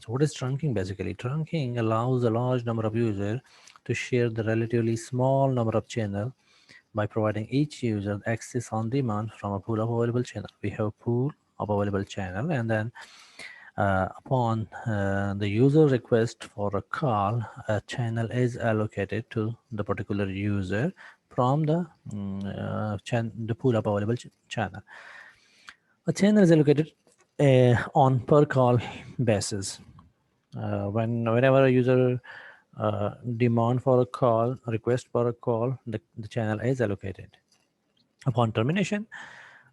So what is trunking basically? Trunking allows a large number of users to share the relatively small number of channels by providing each user access on demand from a pool of available channel. We have a pool of available channel, and then upon the user request for a call, a channel is allocated to the particular user from the pool of available channel. A channel is allocated on per call basis. Whenever a user demand for a call, request for a call, the channel is allocated. Upon termination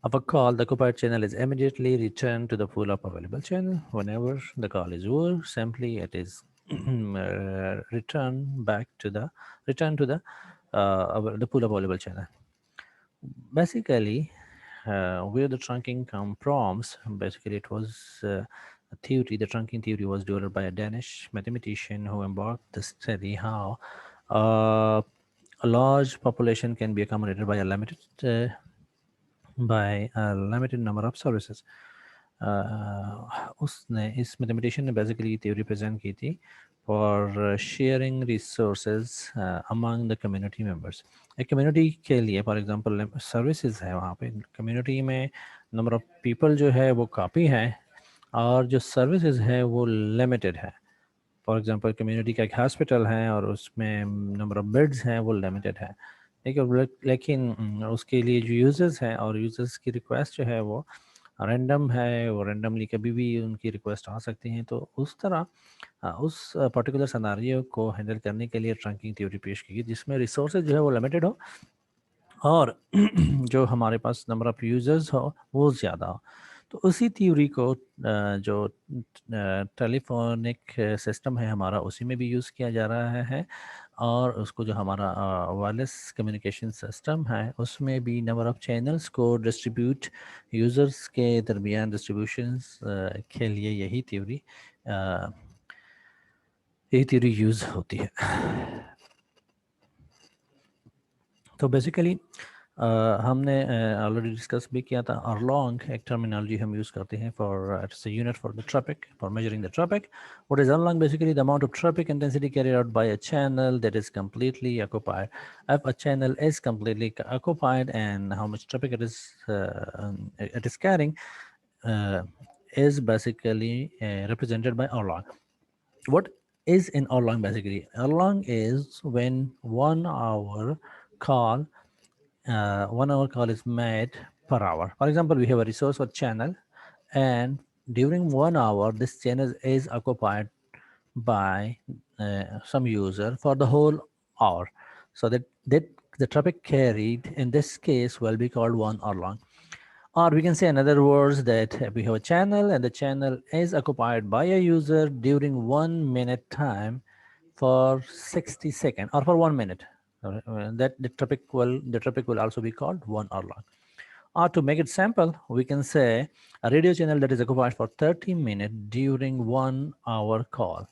of a call, the occupied channel is immediately returned to the pool of available channel. Whenever the call is over, simply it is returned to the pool of available channel. Basically, where the trunking come from, basically it was a theory. The trunking theory was developed by a Danish mathematician who embarked the study how a large population can be accommodated by a limited number of services. उसने इस mathematician ने basically theory present की थी for sharing resources among the community members. एक community के लिए for example services है, वहाँ पे community में number of people जो है वो काफ़ी है और जो services है वो limited है. फॉर एग्जांपल कम्युनिटी का एक हॉस्पिटल है और उसमें नंबर ऑफ बेड्स हैं वो लिमिटेड है, ठीक है, लेकिन उसके लिए जो यूज़र्स हैं और यूज़र्स की रिक्वेस्ट जो है वो रैंडम है, वो रैंडमली कभी भी उनकी रिक्वेस्ट आ सकती हैं. तो उस तरह उस पर्टिकुलर सिनेरियो को हैंडल करने के लिए ट्रंकिंग थ्योरी पेश की गई, जिसमें रिसोर्सेज जो है वो लिमिटेड हो और जो हमारे पास नंबर ऑफ़ यूज़र्स हो वो ज़्यादा हो. तो उसी थ्योरी को जो टेलीफोनिक सिस्टम है हमारा, उसी में भी यूज़ किया जा रहा है और उसको जो हमारा वायरलेस कम्युनिकेशन सिस्टम है उसमें भी नंबर ऑफ़ चैनल्स को डिस्ट्रीब्यूट यूज़र्स के दरमियान डिस्ट्रीब्यूशंस के लिए यही थ्योरी यूज़ होती है. तो बेसिकली हमने ऑलरेडी डिस्कस भी किया था. अरलॉन्ग एक टर्मिनोलॉजी हम यूज़ करते हैं for it's a unit for the traffic, for measuring the traffic. What is Erlang? Basically the amount of traffic intensity carried out by a channel that is completely occupied. If a channel is completely occupied and how much traffic it is carrying uh, is basically represented by Erlang. What is in Erlang basically? Erlang is when 1 hour call 1 hour call is made per hour. For example, we have a resource or channel, and during 1 hour, this channel is occupied by some user for the whole hour. So that the traffic carried in this case will be called 1 hour long. Or we can say in other words that we have a channel and the channel is occupied by a user during 1 minute time for 60 seconds or for 1 minute. That the traffic will also be called 1 hour long. Or to make it simple, we can say a radio channel that is occupied for 30 minutes during 1 hour call,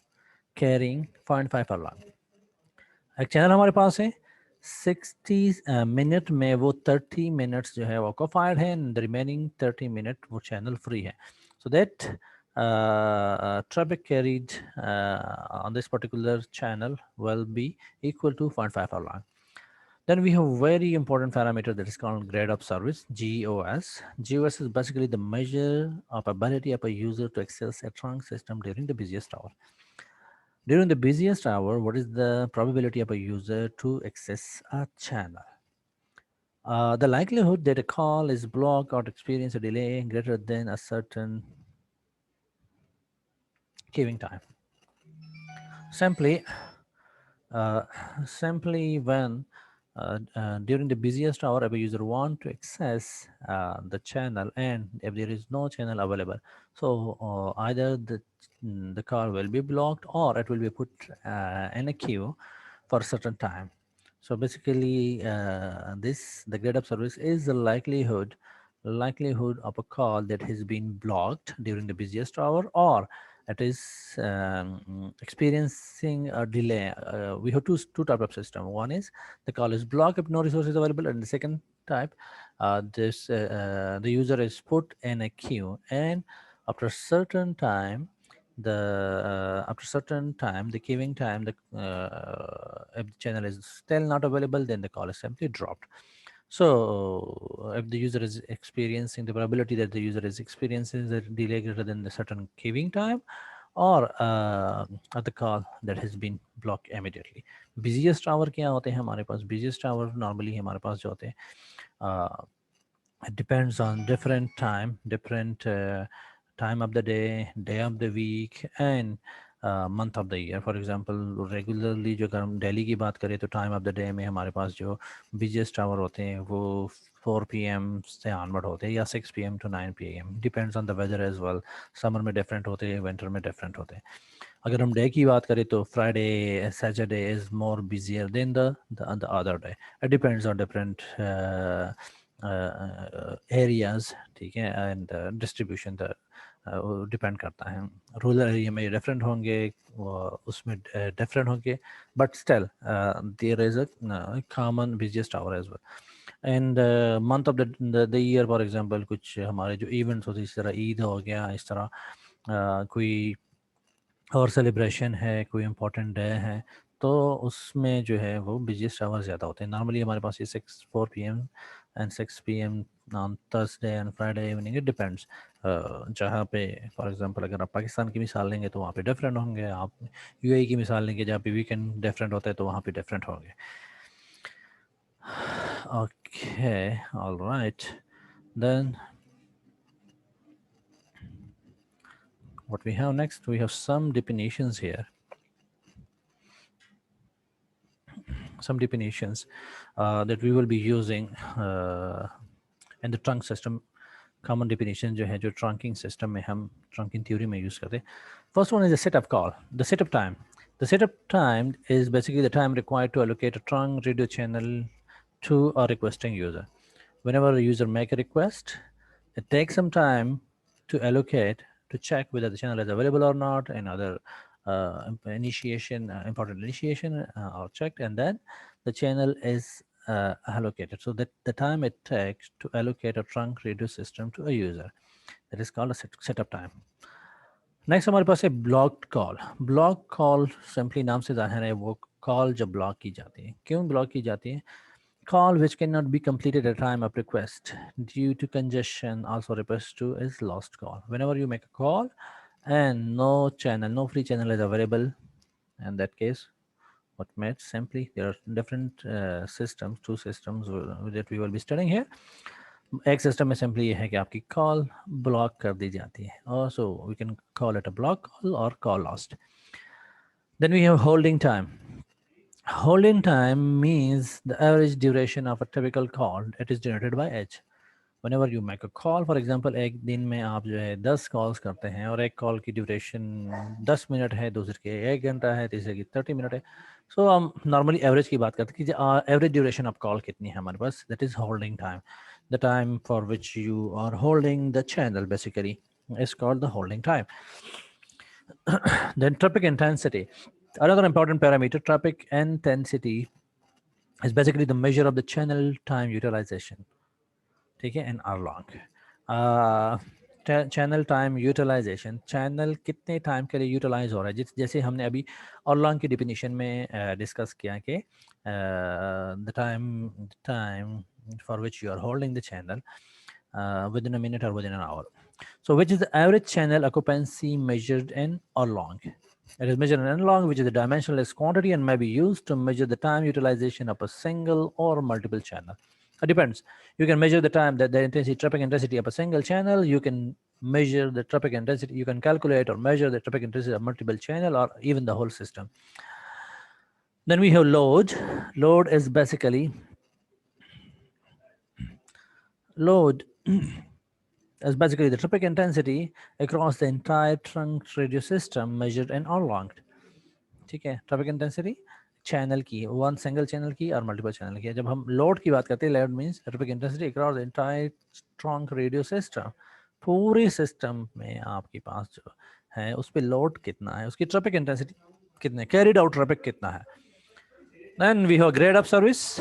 carrying 0.5 hour long. एक channel हमारे पास है 60 minute में वो 30 minutes जो है वो occupied है एंड द रिमेनिंग 30 मिनट वो चैनल फ्री है. So that traffic carried on this particular channel will be equal to 0.5 hour long. Then we have very important parameter that is called grade of service, GOS. GOS is basically the measure of ability of a user to access a trunk system during the busiest hour. During the busiest hour, what is the probability of a user to access a channel? The likelihood that a call is blocked or experience a delay greater than a certain queuing time. Simply, when during the busiest hour, if a user want to access the channel and if there is no channel available, so either the call will be blocked or it will be put in a queue for a certain time. So basically, the grade of service is the likelihood of a call that has been blocked during the busiest hour, or it is experiencing a delay. We have two type of system. One is the call is blocked if no resource is available, and the second type, the user is put in a queue, and after a certain time, after certain time, the queuing time, if the channel is still not available, then the call is simply dropped. So if the user is experiencing, the probability that the user is experiencing a delay greater than the certain queuing time, or the call that has been blocked immediately. Busiest hour क्या होते हैं हमारे पास? Busiest hour normally हमारे पास जो होते हैं, it depends on different different time of the day of the week, and month of the year. For example, regularly जो अगर हम दिल्ली की बात करें तो time of the day में हमारे पास जो busiest hour होते हैं वो 4 p.m. से onward होते हैं, या 6 p.m. to 9 p.m. depends on the weather as well. Summer में different होते हैं, winter में different होते हैं. अगर हम डे की बात करें तो Friday, Saturday is more busier than the other day. It depends on different areas, ठीक है, एंड डिस्ट्रीब्यूशन डिपेंड करता है. रूरल एरिया में डिफरेंट होंगे, उसमें डिफरेंट होंगे, but still there is a common busiest hour as well. And month of the year, for example कुछ हमारे जो इवेंट्स होते हैं, इस तरह ईद हो गया, इस तरह कोई और सेलिब्रेशन है, कोई इम्पोर्टेंट डे है, तो उसमें जो है वो बिजिएस्ट आवर ज़्यादा होते हैं. नॉर्मली हमारे पास ये 4 p.m. And 6 p.m. On Thursday and Friday evening, it depends. जहाँ पे फॉर एग्जांपल अगर आप पाकिस्तान की मिसाल लेंगे तो वहाँ पे डिफरेंट होंगे, आप यूएई की मिसाल लेंगे जहाँ पे वीकेंड डिफरेंट होता है तो वहाँ पे डिफरेंट होंगे. Okay, all right, then what we have next, we have some definitions here. Some definitions that we will be using in the trunk system. Common definition जो है, जो trunking system में हम trunking theory में use करते हैं. First one is the setup call, the setup time. The setup time is basically the time required to allocate a trunk radio channel to a requesting user. Whenever a user make a request, it takes some time to allocate to check whether the channel is available or not, and other initiation, important initiation are checked, and then the channel is allocated. So that the time it takes to allocate a trunk radio system to a user, that is called a setup time. Next हमारे पास है blocked call. Block call simply नाम से जाहिर है वो call जब block की जाती है. क्यों ब्लॉक की जाती है? Call which cannot be completed at time of request due to congestion, also refers to as lost call. Whenever you make a call and no free channel is available, in that case, what meant simply there are different systems, two systems that we will be studying here. एक system में simply ये है कि आपकी call block कर दी जाती है, और so we can call it a block call और call lost. Then we have holding time. Holding time means the average duration of a typical call that is generated by H. Whenever you make a call, for example, एक दिन में आप जो है 10 calls करते हैं और एक कॉल की ड्यूरेशन 10 मिनट है, दूसरे के 1 घंटा है, तीसरे की 30 मिनट है. सो हम नॉर्मली एवरेज की बात करते हैं कि एवरेज ड्यूरेशन ऑफ कॉल कितनी है हमारे पास. That is holding time. The time for which you are holding the channel basically is called the holding time. Then traffic intensity. Another important parameter, traffic intensity, is basically the measure of the channel time utilization. ठीक है, and are long. Channel time utilization, channel कितने time के लिए utilise हो रहा है. जैसे हमने अभी और लॉन्ग की डिफिनीशन में डिस्कस किया कि the time for which you are holding the channel within a minute और within an hour. So which is the average channel occupancy measured in or long? It is measured in long, which is the dimensionless quantity and may be used to measure the time utilization of a single or multiple channel. It depends. You can measure the time, that the intensity, traffic intensity of a single channel. You can measure the traffic intensity. You can calculate or measure the traffic intensity of multiple channel, or even the whole system. Then we have load. Load is basically is basically the traffic intensity across the entire trunk radio system measured and prolonged. ठीक है, traffic intensity channel की, one single channel की और multiple channel की. जब हम load की बात करते हैं, load means traffic intensity across the entire trunk radio system. पूरे सिस्टम में आपके पास जो है उस पर लोड कितना है, उसकी ट्रैफिक इंटेंसिटी कितने, कैरिड आउट ट्रैफिक कितना है. Then we have grade of service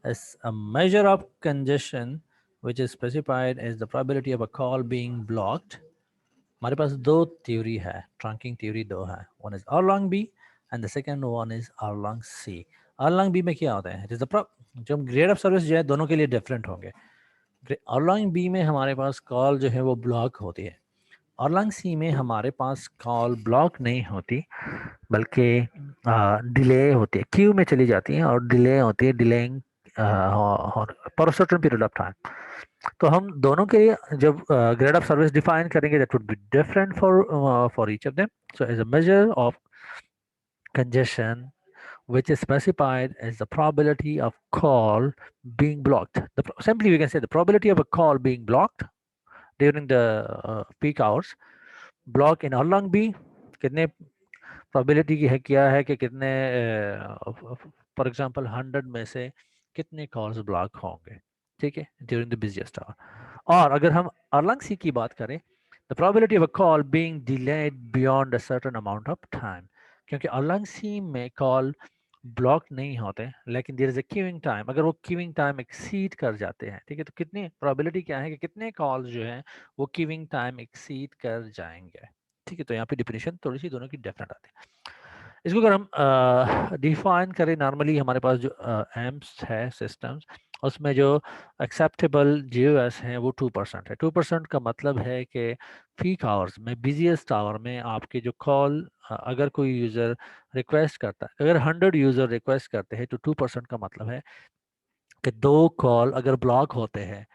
as a measure of congestion which is specified as the probability of a call being blocked हमारे पास दो थ्योरी है, ट्रंकिंग थ्योरी दो है, one is Erlang B and the second one is Erlang C. Erlang B में क्या होता है, it is the जो ग्रेड ऑफ सर्विस जो है दोनों के लिए डिफरेंट होंगे। अरलॉन्ग बी में हमारे पास कॉल जो है वो ब्लॉक होती है, अरलॉन्ग सी में हमारे पास कॉल ब्लॉक नहीं होती बल्कि डिले होती है, क्यू में चली जाती है और डिले होती है, delaying for certain period of time. तो हम दोनों के लिए जब ग्रेड ऑफ सर्विस डिफाइन करेंगे that would be different for each of them. So as a measure of congestion which is specified as the probability of call being blocked. Simply we can say the probability of a call being blocked during the peak hours. Block in Erlang B कितने probability की है, क्या है कि कितने for example 100 में से कितने कॉल्स ब्लॉक होंगे, ठीक है, ड्यूरिंग द बिजिएस्ट आवर। और अगर हम Erlang C की बात करें, the probability of a call being delayed beyond a certain amount of time, क्योंकि Erlang C में कॉल ब्लॉक नहीं होते लेकिन there is a queuing time, अगर वो क्यूइंग टाइम एक्सीड कर जाते हैं, ठीक है, तो कितनी प्रोबेबिलिटी क्या है कि कितने कॉल्स जो हैं वो क्यूइंग टाइम एक्सीड कर जाएंगे, ठीक है। तो यहाँ पे डिफिनेशन थोड़ी सी दोनों की डिफरेंट आती है। इसको अगर हम डिफाइन करें, नॉर्मली हमारे पास जो एम्प्स है सिस्टम्स, उसमें जो एक्सेप्टेबल जीओएस हैं वो 2% है। 2% का मतलब है कि पीक आवर्स में, बिजिएस्ट आवर में आपके जो कॉल, अगर कोई यूज़र रिक्वेस्ट करता है, अगर 100 यूज़र रिक्वेस्ट करते हैं तो 2% का मतलब है कि दो कॉल अगर ब्लॉक होते हैं,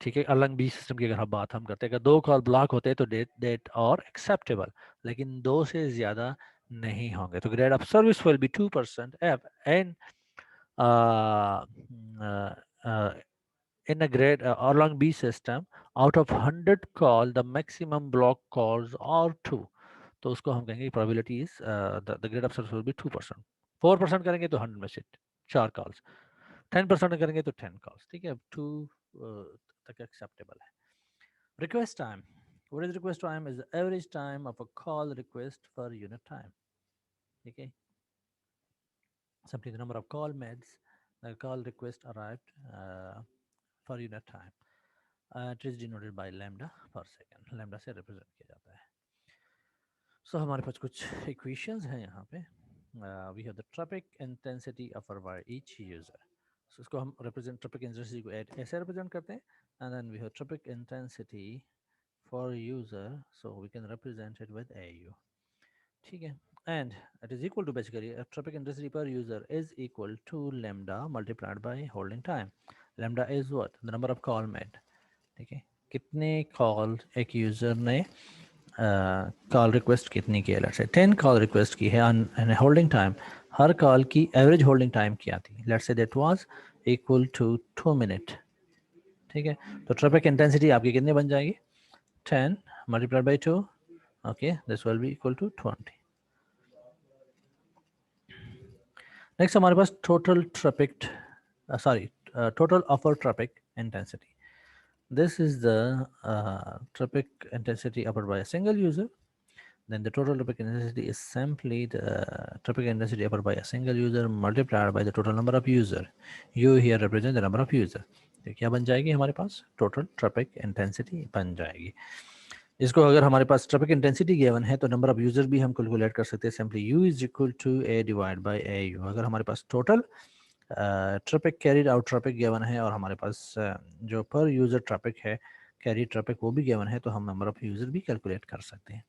ठीक है, अलग बी सिस्टम की अगर हम बात हम करते हैं, अगर दो कॉल ब्लॉक होते हैं तो डेट और एक्सेप्टेबल, लेकिन दो से ज़्यादा नहीं होंगे। तो grade of service will be 2% F and in a grade or long B system out of 100 call the maximum block calls are 2, तो उसको हम कहेंगे probability is the grade of success will be 2%। 4% करेंगे तो 100 में से 4 calls, 10% करेंगे तो 10 calls, ठीक है, 2 तक acceptable है। Request time, what is request time? Is the average time of a call request per unit time, ठीक है, simply the number of call made, the call request arrived per unit time. It is denoted by lambda per second, lambda से represent किया जाता है। So हमारे पास कुछ equations हैं यहाँ पे। We have the traffic intensity offered by each user. So इसको हम represent traffic intensity को ऐसे represent करते हैं, and then we have traffic intensity for user, so we can represent it with AU, ठीक है, and it is equal to basically traffic intensity per user is equal to lambda multiplied by holding time. Lambda is what? The number of call made, ठीक है, कितने call एक user ने call request कितनी की है, लेट्स से 10 call request की है एंड होल्डिंग टाइम, हर कॉल की एवरेज होल्डिंग टाइम क्या थी, let's say that was equal to 2 minute, ठीक है। तो ट्रैफिक इंटेंसिटी आपकी कितनी बन जाएगी, 10 multiplied by 2, okay, this will be equal to 20। Next हमारे पास total traffic, sorry, total offer traffic intensity. This is the traffic intensity offered by a single user. Then the total traffic intensity is simply the traffic intensity offered by a single user multiplied by the total number of user. U here represent the number of user. तो क्या बन जाएगी हमारे पास, total traffic intensity बन जाएगी। इसको अगर हमारे पास ट्रैफिक इंटेंसिटी गिवन है तो नंबर ऑफ यूजर भी हम कैलकुलेट कर सकते हैं, simply U is equal to A divide by AU। अगर हमारे पास total traffic carried out traffic given है और हमारे पास जो पर यूज़र ट्रैफिक है, कैरी ट्रैफिक, वो भी गिवन है, तो हम नंबर ऑफ यूज़र भी कैलकुलेट कर सकते हैं।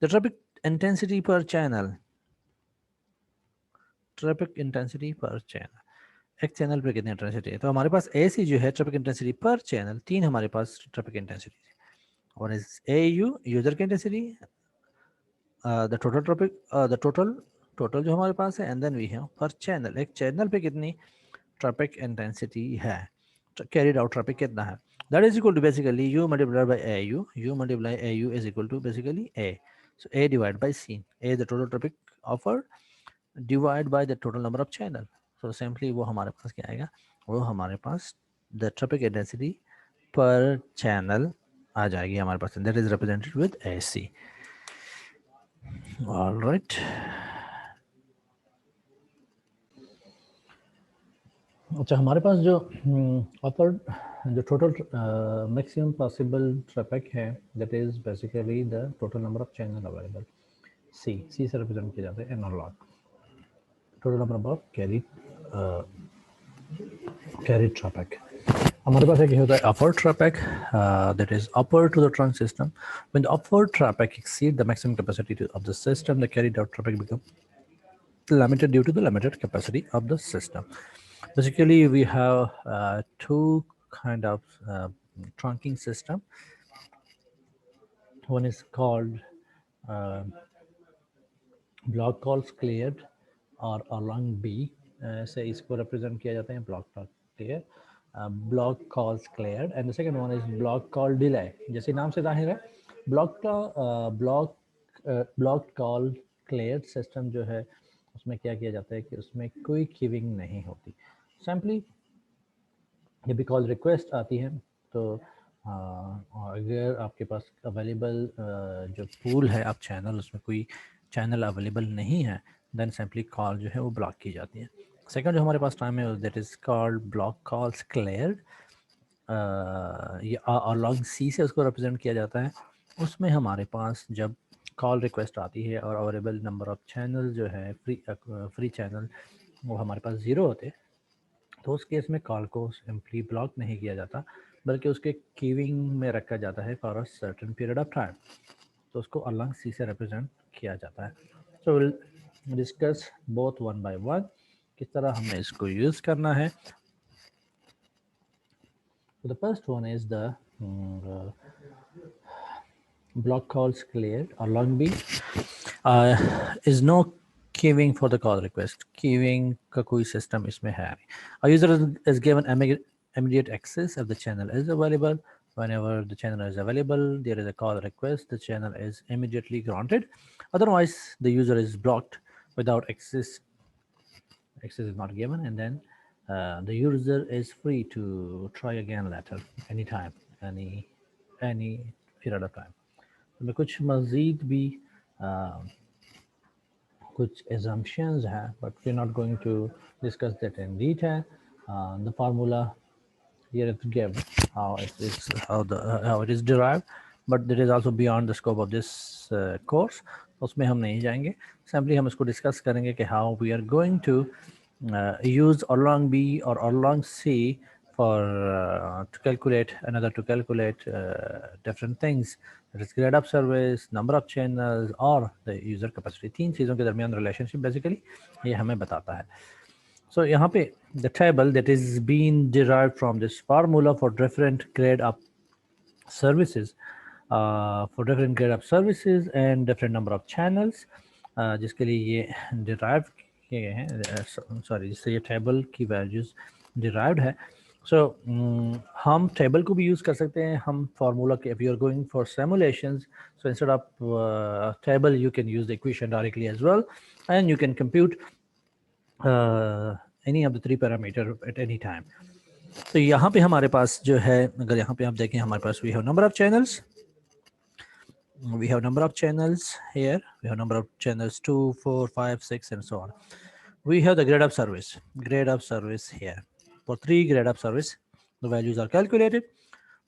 The traffic intensity per channel, traffic intensity per channel, एक चैनल पे कितनी इंटेंसिटी है, तो हमारे पास AC जो है ट्रैफिक इंटेंसिटी पर चैनल, 3 हमारे पास ट्रैफिक इंटेंसिटी है। वन इज AU यूजर की intensity, the total traffic, the total जो हमारे पास है, एंड देन वी हैव पर चैनल, एक चैनल पे कितनी ट्रैफिक इंटेंसिटी है, कैरिड आउट ट्रैफिक कितना है, that is equal to basically U multiplied by AU. U multiply AU is equal to basically A. So A divided by C. A is the total traffic offered divided by the total number of channel. So simply वो हमारे पास क्या आएगा, वो हमारे पास the traffic intensity per channel आ जाएगी हमारे पास, that is represented with AC. All right. अच्छा, हमारे पास जो अपर जो टोटल मैक्सिमम पॉसिबल ट्रैफिक है, that is basically the total number of channel available. C से रिप्रेजेंट किया जाता है analog, total number of carry traffic. हमारे पास एक होता है offer traffic, that is offer to the trunk system. When the offer traffic exceed the maximum capacity of the system, the carried out traffic become limited due to the limited capacity of the system. Basically, we have two kind of trunking system. One is called uh, block calls cleared और along B से इसको represent किया जाता है block clear, block calls cleared, and the second one is block call delay. जैसे नाम से जाहिर है, block call cleared system जो है उसमें क्या किया जाता है कि उसमें कोई queuing नहीं होती। सिंपली जब भी कॉल रिक्वेस्ट आती है तो अगर आपके पास अवेलेबल जो पूल है आप चैनल, उसमें कोई चैनल अवेलेबल नहीं है, देन सिंपली कॉल जो है वो ब्लॉक की जाती है। सेकंड जो हमारे पास टाइम है that is called block calls cleared. ये अलॉन्ग सी से उसको रिप्रेजेंट किया जाता है। उसमें हमारे पास जब कॉल रिक्वेस्ट आती है और अवेलेबल नंबर ऑफ चैनल जो है फ्री चैनल वो हमारे पास ज़ीरो होते, तो उस केस में कॉल को सिंपली ब्लॉक नहीं किया जाता, बल्कि उसके क्यूइंग में रखा जाता है for a certain period of time, तो उसको अलग सी से रिप्रेजेंट किया जाता है। So will discuss both one by one, किस तरह हमें इसको यूज़ करना है। The first one is the block calls cleared or long B is no queuing for the call request. Queuing का कोई system इसमें है नहीं. A user is given immediate access if the channel is available. Whenever the channel is available, there is a call request, the channel is immediately granted. Otherwise, the user is blocked without access. Access is not given, and then the user is free to try again later, anytime, any period of time. में कुछ मज़ीद भी कुछ assumptions हैं, but we're not going to discuss that in detail. The formula here is given, how it is derived, but that is also beyond the scope of this course. उसमें हम नहीं जाएंगे, simply हम इसको discuss करेंगे कि how we are going to use along B or along C for to calculate different things, that is grade of service, number of channels or the user capacity. तीन चीज़ों के दरमियान relationship basically ये हमें बताता है. So यहाँ पे the table that is being derived from this formula for different grade of services, and different number of channels, जिसके लिए ये derive किए गए हैं, सॉरी जिससे ये टेबल की वैल्यूज डिराइव्ड है. सो हम टेबल को भी यूज़ कर सकते हैं, हम फार्मूला के, if you are going for simulations, so instead of table you can use the equation directly as well, and you can compute any of the three parameter at any time. तो यहाँ पे हमारे पास जो है, अगर यहाँ पे आप देखें, हमारे पास we have number of channels, here, we have number of channels 2, 4, 5, 6 and so on. We have the grade of service here. For 3 grade of service, the values are calculated.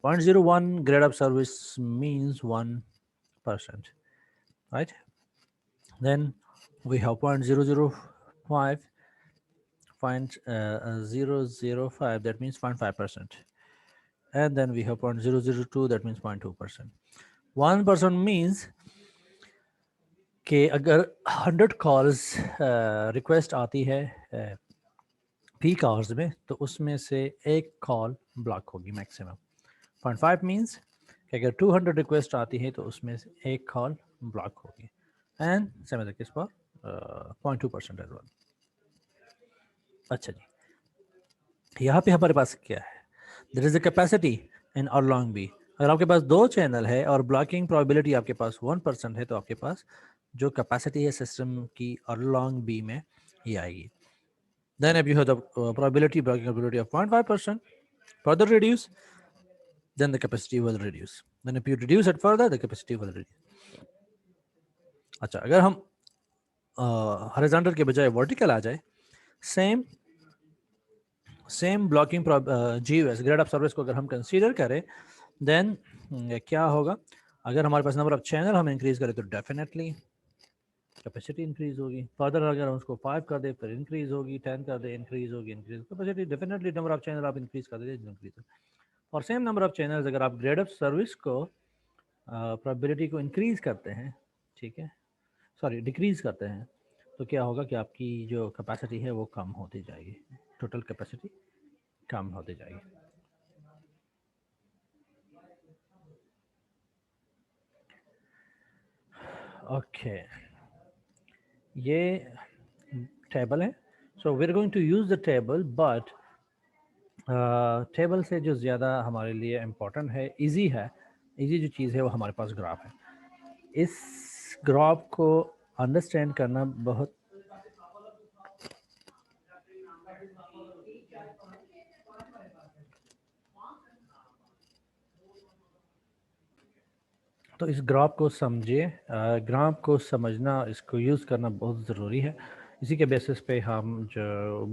0.01 grade of service means 1%, right? Then we have 0.005, 0.005, that means 0.5%. And then we have 0.002, that means 0.2%. 1% means कि अगर 100 calls request आती है peak hours में, तो उसमें से एक call block होगी मैक्सिमम. 0.5 मीन्स कि अगर 200 रिक्वेस्ट आती है तो उसमें से एक कॉल ब्लॉक होगी. And same as case for 0.2% as well. अच्छा जी, यहाँ पे हमारे पास क्या है, there is a capacity in Erlang B. अगर आपके पास 2 चैनल है और ब्लॉकिंग प्रोबेबिलिटी आपके पास 1% है, तो आपके पास जो कैपेसिटी है सिस्टम की और लॉन्ग बी में ये आएगी. Then if you have the blocking probability of 0.5% further reduce, then the capacity will reduce. Then if you reduce it further, the capacity will reduce. अच्छा, अगर हम हॉरिजॉन्टल के बजाय वर्टिकल आ जाए, same same blocking GUS grade of service को अगर हम consider करें, देन क्या होगा, अगर हमारे पास नंबर ऑफ चैनल हम इंक्रीज करें तो डेफिनेटली कैपेसिटी इंक्रीज होगी। फर्दर अगर हम उसको 5 कर दे फिर इंक्रीज होगी, 10 कर दे इंक्रीज होगी, increase capacity definitely number of channel आप इंक्रीज कर दे इंक्रीज होगी। और सेम नंबर ऑफ चैनल्स अगर आप ग्रेड ऑफ सर्विस को प्रोबेबिलिटी को इंक्रीज करते हैं, ठीक है, सॉरी डिक्रीज करते हैं, तो क्या होगा कि आपकी जो कैपेसिटी है वो कम होती जाएगी, टोटल कैपेसिटी कम होती जाएगी। ओके, ये टेबल है, so we are going to use the table, but table से जो ज़्यादा हमारे लिए इम्पोर्टेंट है, इजी है, इजी जो चीज़ है वो हमारे पास ग्राफ है। इस ग्राफ को अंडरस्टैंड करना बहुत तो इस ग्राफ को समझिए, ग्राफ को समझना, इसको यूज़ करना बहुत ज़रूरी है। इसी के बेसिस पे हम जो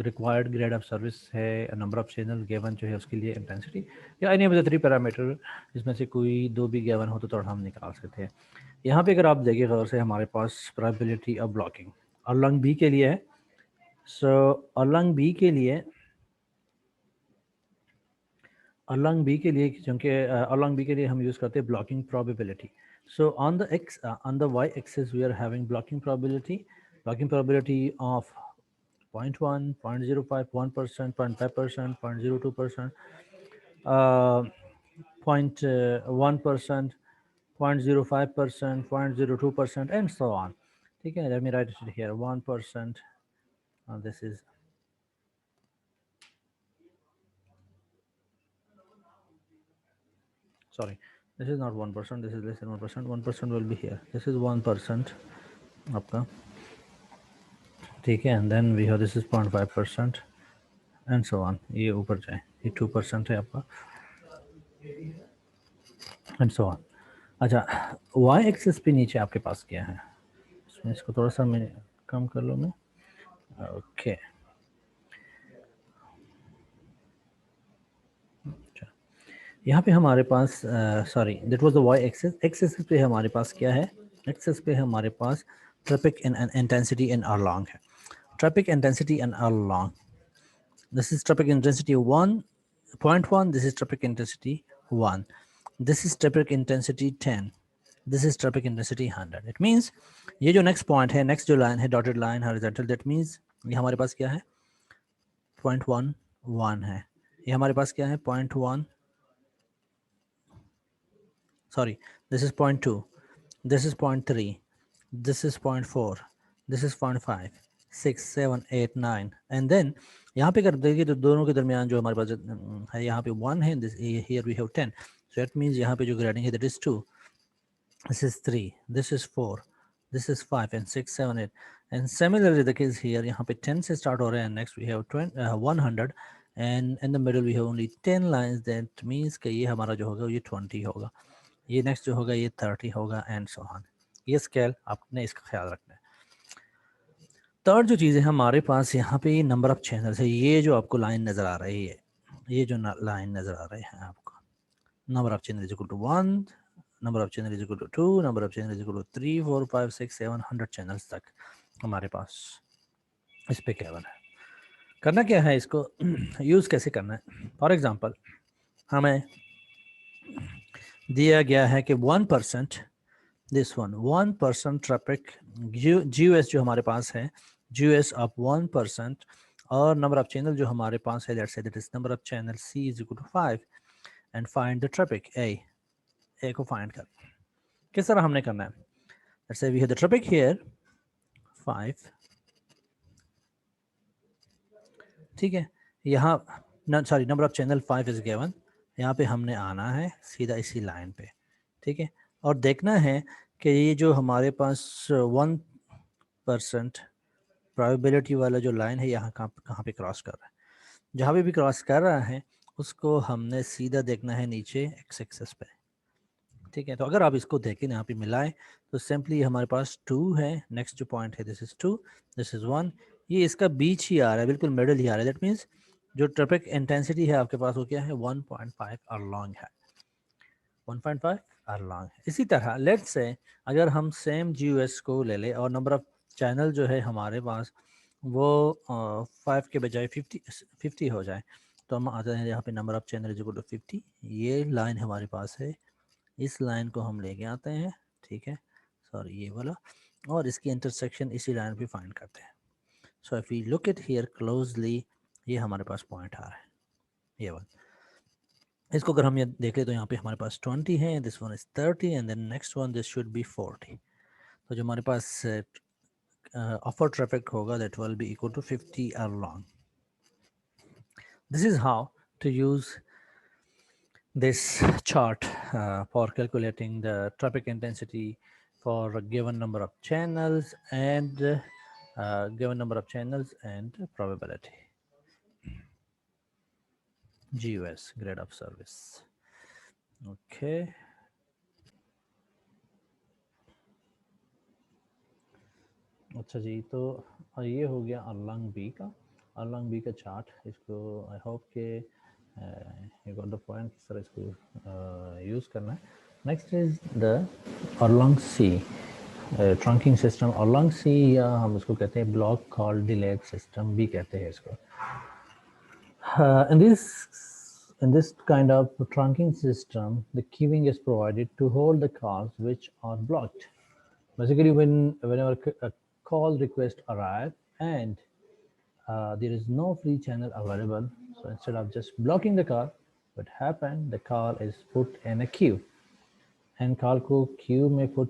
रिक्वायर्ड ग्रेड ऑफ सर्विस है, नंबर ऑफ चैनल गिवन जो है उसके लिए इंटेंसिटी या एनी ऑफ द 3 पैरामीटर जिसमें से कोई 2 भी गिवन हो तो हम निकाल सकते हैं। यहाँ पे अगर आप देखिए गौर से, हमारे पास probability of blocking Erlang B के लिए है। सो अलॉन्ग बी के लिए क्योंकि अलॉन्ग बी के लिए हम यूज़ करते हैं blocking probability. So on the Y axis we are having blocking probability of 0.1, 0.05, 1%, 0.5%, 0.02%, 0.1%, 0.05%, 0.02%, and so on. ठीक है, let me write it here, 1%, this is sorry, this is not 1%, this is less than 1%, 1% will be here, this is 1% आपका, ठीक है, and then we have this is 0.5% and so on, ये ऊपर जाए, ये 2% है आपका and so on। अच्छा, y एक्सिस पे नीचे आपके पास क्या है, इसमें इसको थोड़ा सा मैं कम कर लूँ मैं, ओके। यहाँ पे हमारे पास sorry that was the Y axis, axis पे हमारे पास क्या है, एक्सिस पे हमारे पास traffic intensity in Erlang है, traffic intensity in Erlang, this is traffic intensity 1.1, this is traffic intensity 1, this is traffic intensity 10, this is traffic intensity 100। it means ये जो next point है, next जो line है dotted line horizontal, that means ये हमारे पास क्या है 0.11 है, ये हमारे पास क्या है 0.1, sorry this is 0.2, this is 0.3, this is 0.4, this is 0.5, 6, 7, 8, 9 and then यहाँ पे कर देखिए तो दोनों के दरमियान जो हमारे पास है, यहाँ पे 1 है, this here we have 10, so that means यहाँ पे जो ग्रेडिंग है that is 2, this is 3, this is 4, this is 5 and 6, 7, 8 and similarly the case here, यहाँ पे 10 से start हो रहा है and next we have 100 and in the middle we have only 10 lines, that means कि ये हमारा जो होगा ये 20 होगा, ये नेक्स्ट जो होगा ये 30 होगा एंड सो ऑन। ये स्केल आपने इसका ख्याल रखना है। थर्ड जो चीज़ है हमारे पास यहाँ पे नंबर ऑफ चैनल्स है, ये जो आपको लाइन नज़र आ रही है, ये जो लाइन नज़र आ रही है आपको, number of channel is equal to 1, number of channel is equal to 2, number of channel is equal to 3, 4, 5, 6, 7, 100 channels तक हमारे पास इस पे केवल है। करना क्या है, इसको यूज़ कैसे करना है। फॉर एग्ज़ाम्पल हमें दिया गया है कि 1% दिस वन 1% ट्रैफिक GUS जो हमारे पास है, GUS ऑफ 1% और नंबर ऑफ चैनल जो हमारे पास है, let's say that is number of channel C is equal to 5 and find the traffic A को फाइंड कर। किस तरह हमने करना है, let's say we have the traffic here 5, ठीक है, यहाँ sorry number of channel 5 is given, यहाँ पे हमने आना है सीधा इसी लाइन पे, ठीक है, और देखना है कि ये जो हमारे पास 1% प्रोबेबिलिटी वाला जो लाइन है यहाँ कहाँ पे क्रॉस कर रहा है, जहाँ पे भी क्रॉस कर रहा है उसको हमने सीधा देखना है नीचे एक्स एक्सिस पे, ठीक है। तो अगर आप इसको देखें यहाँ पे मिलाएं तो सिंपली हमारे पास 2 है, नेक्स्ट जो पॉइंट है दिस इज 2, दिस इज 1, ये इसका बीच ही आ रहा है, बिल्कुल मिडल ही आ रहा है, दैट मीन्स जो ट्रैफिक इंटेंसिटी है आपके पास वो क्या है 1.5 अरलॉन्ग है, 1.5 अरलॉन्ग है। इसी तरह लेट्स से अगर हम सेम GUS को ले लें और नंबर ऑफ चैनल जो है हमारे पास वो 5 के बजाय 50 हो जाए, तो हम आते हैं यहाँ पे number of channel is equal to 50। ये लाइन हमारे पास है, इस लाइन को हम लेके आते हैं, ठीक है, सॉरी ये वाला, और इसकी इंटरसेक्शन इसी लाइन पे फाइंड करते हैं। So if we look it here closely, ये हमारे पास पॉइंट आ रहा है, ये वाला। इसको अगर हम ये देखें तो यहाँ पे हमारे पास 20 है, this one is 30 and then next one this should be 40। तो जो हमारे पास ऑफर ट्रैफिक होगा that will be equal to 50 Erlang. This is how to use this chart for calculating the traffic intensity for a given number of channels and probability. GUS, grade of service. Okay. अच्छा जी, तो ये हो गया अरलॉन्ग B का, अरलॉन्ग B का chart. इसको I hope के you got the point, किस तरह इसको यूज़ करना है। Next is the Erlang C trunking system. Erlang C या हम इसको कहते हैं ब्लॉक कॉल डिलेड सिस्टम भी कहते हैं इसको। In this kind of trunking system, the queuing is provided to hold the calls which are blocked. Basically, whenever a call request arrive and there is no free channel available, so instead of just blocking the call, what happen, the call is put in a queue, and call को queue में put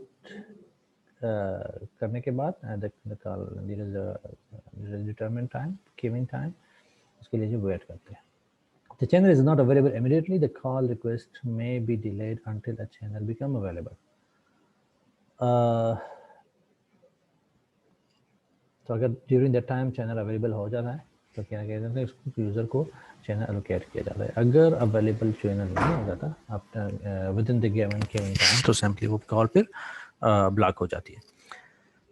करने के बाद the call there is a determined time, queuing time, उसके लिए जो wait करते हैं। The channel is not available immediately, the call request may be delayed until a channel become available. तो अगर during that time channel available हो जाता है तो क्या कहते हैं, उसको यूज़र को चैनल एलोकेट किया जाता है। अगर अवेलेबल चैनल नहीं हो जाता after with in the given time, तो सिंपली वो कॉल फिर ब्लॉक हो जाती है।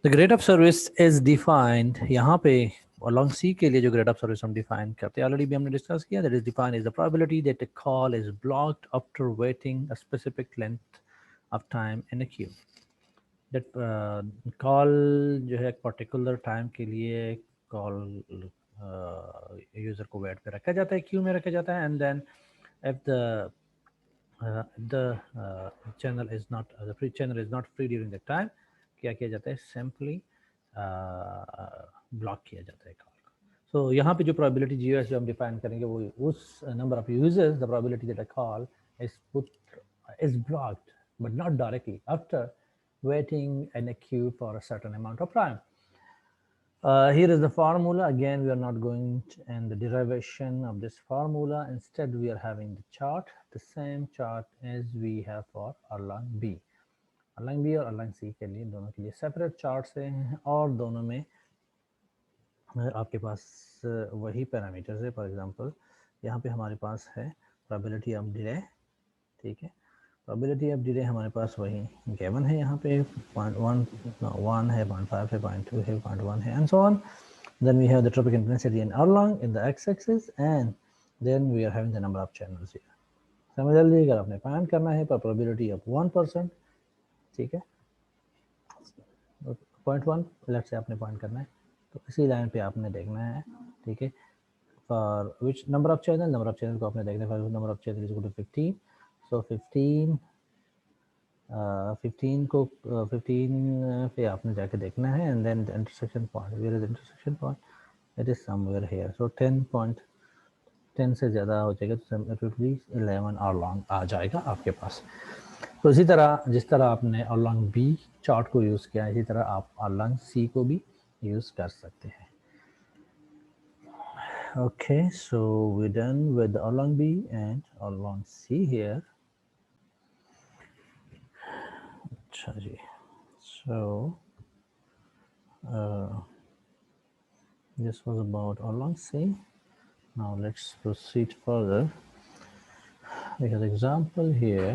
The grade of service is defined, यहाँ पे अलॉन्ग सी के लिए जो ग्रेड ऑफ सर्विस हम डिफाइन करते हैं ऑलरेडी भी हमने डिस्कस किया, that is defined is the probability that a call is blocked after waiting a specific length of time in a Q. That call जो है पर्टिकुलर टाइम के लिए कॉल यूज़र को वेट पे रखा जाता है, क्यू में रखा जाता है, and then if the channel is not the free channel is not free during the time, क्या किया जाता है, सिंपली ब्लॉक किया जाता है कॉल को। सो यहाँ पे जो प्रोबेबिलिटी GUS जो हम डिफाइन करेंगे वो उस number of users, the probability that a call is blocked but not directly after waiting in a queue for a certain amount of time. Here is the formula. Again, we are not going to and the derivation of this formula. Instead, we are having the chart, the same chart as we have for Erlang B. Erlang B और Erlang C के लिए दोनों के लिए separate charts हैं और दोनों में आपके पास वही पैरामीटर्स है। फॉर एग्जांपल यहाँ पे हमारे पास है प्रोबेबिलिटी ऑफ डिले, ठीक है, प्रोबेबिलिटी ऑफ डिले हमारे पास वही गिवन है, यहाँ पे 0.1 है, 0.5 है, 0.2 है, 0.1 है, and so on. Then we have the traffic intensity in Erlang in the x-axis, and then we are having the number of channels here. Similarly, अगर आपने फाइंड करना है प्रोबेबिलिटी ऑफ 1%, ठीक है, 0.1 लेट से आपने फाइंड करना है, तो इसी लाइन पे आपने देखना है, ठीक है। For which number of channel को आपने देखना है, number of channel is equal to 15, so 15 को 15 पे आपने जाके देखना है, and then intersection point, where is intersection point, it is somewhere here, so 10 से ज़्यादा हो जाएगा तो 11 अरलॉन्ग आ जाएगा आपके पास। तो इसी तरह जिस तरह आपने अरलॉन्ग बी चार्ट को यूज़ किया, इसी तरह आप अरलॉन्ग सी को भी यूज़ कर सकते हैं। Okay, so we're done with Erlang B and Erlang C here. अच्छा जी, so this was about Erlang C. Now let's proceed further. We have an example here.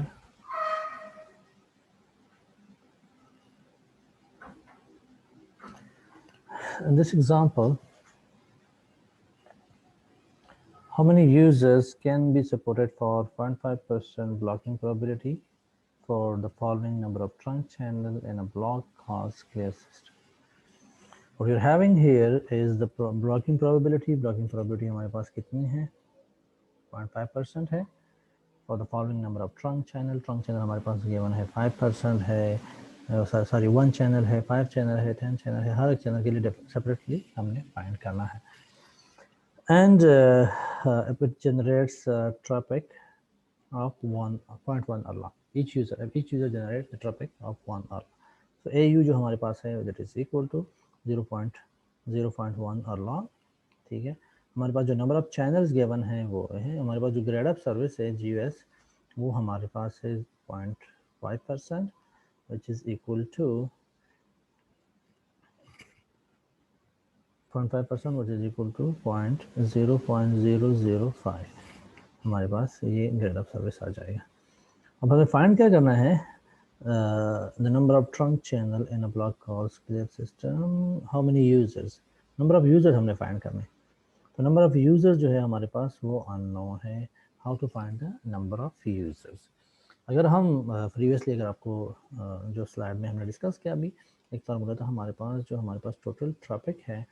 In this example, How many users can be supported for 0.5% blocking probability for the following number of trunk channel in a block cause clear system? What you're having here is the blocking probability. Blocking probability हमारे पास कितनी है? 0.5% है. For the following number of trunk channel हमारे पास given है 5% है, sorry 1 channel है, 5 channel है, 10 channel है, हर एक channel के लिए separately हमने find करना है. And if it generates traffic of 1.1 Erlang, each user generates the traffic of 1 Erlang. So AU जो हमारे पास है that is equal to 0.1 Erlang. ठीक है. हमारे पास जो नंबर ऑफ चैनल्स गिवन है वो है, हमारे पास जो ग्रेड अप सर्विस है GUS वो हमारे पास है 0.5%, which is equal to 0.5%, which is equal to 0.0005. हमारे पास ये ग्रेड अप सर्विस आ जाएगा. अब हमें फाइंड क्या करना है? The number of trunk channel in a block calls clear system. How many users? Number of users हमने फाइंड करने. तो नंबर ऑफ यूज़र्स जो है हमारे पास वो अननोन है. How to find the number of users? अगर हम प्रीवियसली अगर आपको जो स्लाइड में हमने डिस्कस किया अभी एक फार्मूला था हमारे पास टोटल ट्रैफिक है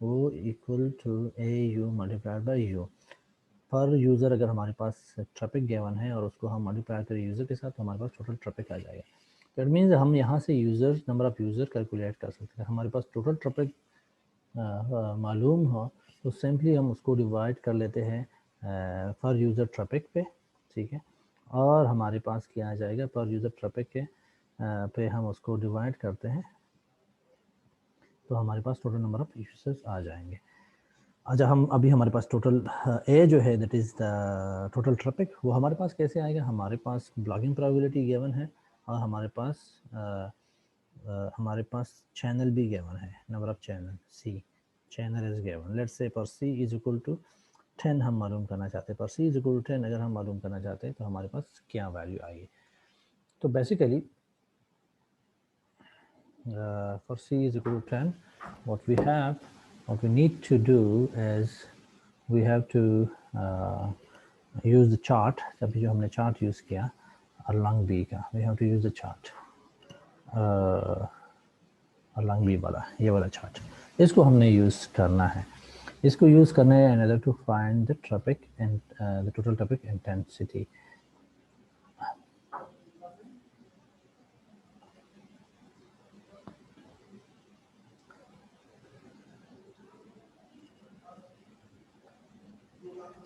वो equal to AU multiplied by U. Per user अगर हमारे पास ट्रैफिक गिवन है और उसको हम मल्टीप्लाई करें यूज़र के साथ तो हमारे पास टोटल ट्रैफिक आ जाएगा. दैट मीन्स हम यहाँ से user number of user calculate कर सकते हैं. हमारे पास टोटल ट्रैफिक मालूम हो तो सिंपली हम उसको डिवाइड कर लेते हैं पर यूज़र ट्रैफिक पे. ठीक है. और हमारे पास क्या आ जाएगा पर यूज़र ट्रैफिक के पे हम उसको डिवाइड करते हैं तो हमारे पास टोटल नंबर ऑफ यूज़र्स आ जाएंगे. अच्छा हम अभी हमारे पास टोटल ए जो है that is the total traffic वो हमारे पास कैसे आएगा? हमारे पास ब्लॉकिंग प्रोबेबिलिटी गिवन है और हमारे पास चैनल भी गिवन है. Number of channel C channel is given. Let's say पर C इज इक्वल टू 10 हम मालूम करना चाहते हैं. पर C इज इक्वल टू 10 अगर हम मालूम करना चाहते हैं तो हमारे पास क्या वैल्यू आएगी? तो basically for C is equal to 10 what we need to do is we have to use the chart. अभी जो हमने चार्ट यूज़ किया Erlang B का, we have to use the chart Erlang B वाला, ये वाला चार्ट, इसको हमने यूज़ करना है. इसको यूज़ करना है in order to find the traffic and the total traffic intensity.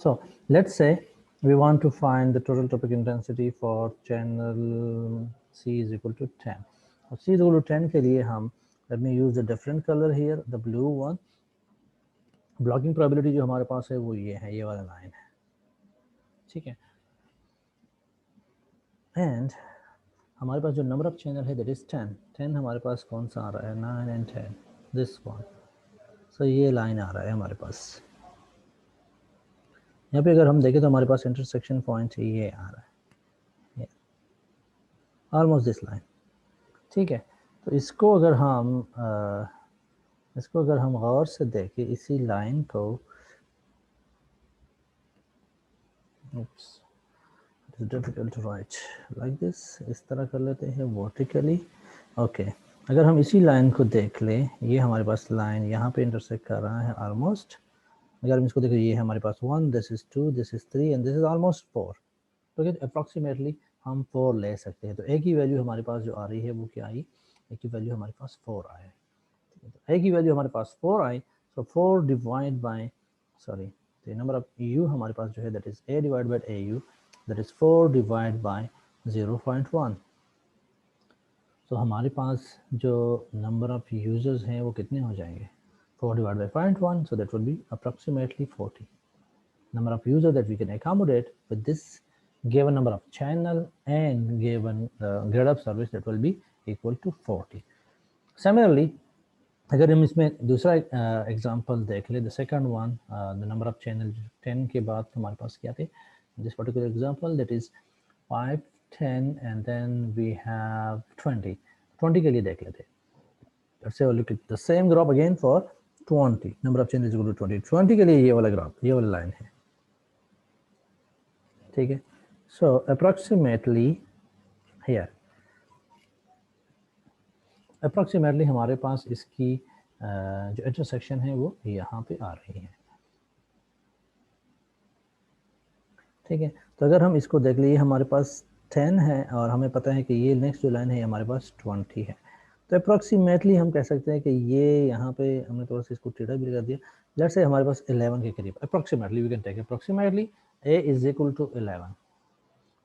So let's say we want to find the total traffic intensity for channel C is equal to 10. और C is equal to 10 के लिए हम let me use the different color here, the blue one. Blocking probability जो हमारे पास है वो ये है, ये वाला लाइन है. ठीक है. एंड हमारे पास जो नंबर ऑफ चैनल है दैट इज 10 हमारे पास कौन सा आ रहा है? 9 and 10 दिस वन. सो ये लाइन आ रहा है हमारे पास. यहाँ पे अगर हम देखें तो हमारे पास इंटरसेक्शन पॉइंट ये आ रहा है, ऑलमोस्ट दिस लाइन. ठीक है. तो इसको अगर हम गौर से देखें इसी लाइन को, oops, it is difficult to write like this, इस तरह कर लेते हैं वर्टिकली. ओके. अगर हम इसी लाइन को देख लें, ये हमारे पास लाइन यहाँ पे इंटरसेक्ट कर रहा है ऑलमोस्ट. अगर हम इसको देखें ये हमारे पास 1, this is 2, this is 3 and this is almost 4. तो अप्रॉक्सीमेटली हम 4 ले सकते हैं. तो ए की वैल्यू हमारे पास जो आ रही है वो क्या आई? ए की वैल्यू हमारे पास 4 आए. ए की वैल्यू हमारे पास 4 आई. सो 4 divide by the number of EU हमारे पास जो है that is A divided by AU, that is 4 divided by 0.1. तो हमारे पास जो नंबर ऑफ यूजर्स हैं वो कितने हो जाएंगे? 4 divided by 0.1, so that will be approximately 40. Number of users that we can accommodate with this given number of channel and given grade of service, that will be equal to 40. Similarly, अगर हम इसमें दूसरा example देख ले, the second one, the number of channel 10 के बाद हमारे पास क्या थे? This particular example that is 5, 10 and then we have 20 के लिए देख लेते हैं. Let's say look at the same graph again for 20. Number of channel is equal to 20 के लिए ये वाला ग्राफ, ये वाला लाइन है. ठीक है। सो अप्रॉक्सीमेटली हियर, अप्रॉक्सीमेटली हमारे पास इसकी जो इंटरसेक्शन है वो यहाँ पे आ रही है। ठीक है, तो अगर हम इसको देख लिए हमारे पास 10 है और हमें पता है कि ये नेक्स्ट जो लाइन है हमारे पास 20 है, तो अप्रॉक्सीमेटली हम कह सकते हैं कि ये यहाँ पे हमने थोड़ा सा इसको टेढ़ा भी कर दिया। लेट्स से हमारे पास 11 के करीब, approximately we can take approximately a is equal to 11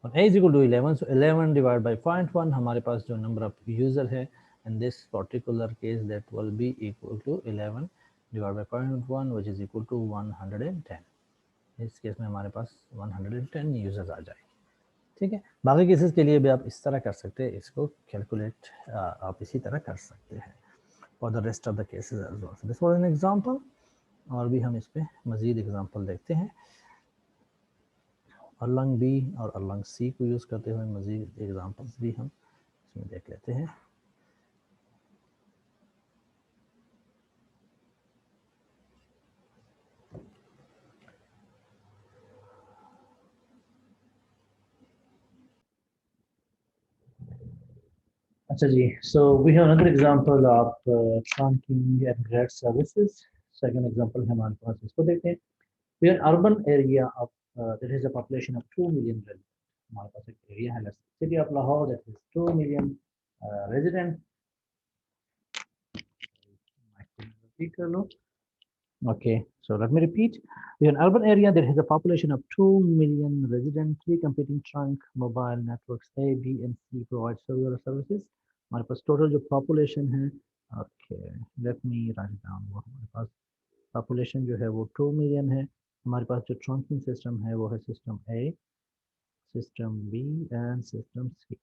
और a is equal to 11, so 11 divide by 0.1 हमारे पास जो नंबर ऑफ यूजर है in this particular case that will be equal to 11 divide by 0.1 which is equal to 110। इस case में हमारे पास 110 users आ जाए। ठीक है, बाकी केसेस के लिए भी आप इस तरह कर सकते हैं, इसको कैलकुलेट आप इसी तरह कर सकते हैं for the rest of the cases as well. This was an example, और भी हम इस पे मजीद एग्जांपल देखते हैं। अरलंग बी और अरलंग सी को यूज़ करते हुए मजीद एग्जांपल्स भी हम इसमें देख लेते हैं। अच्छा जी, so we have another example of trunking and grad services. Second example है हमारे पास, इसको देखते हैं। We are urban area of there is a population of 2 million residents. हमारे पास एक एरिया है, city of Lahore, that is 2 million resident। repeat कर लो। Okay, so let me repeat. We are an urban area that has a population of 2 million residents. Three competing trunk mobile networks A, B, and C provide cellular services. हमारे पास total जो population है, okay, let me write it down. वो हमारे पास population जो है वो 2 million है। हमारे पास जो trunking system है वो है system A, system B, and system C।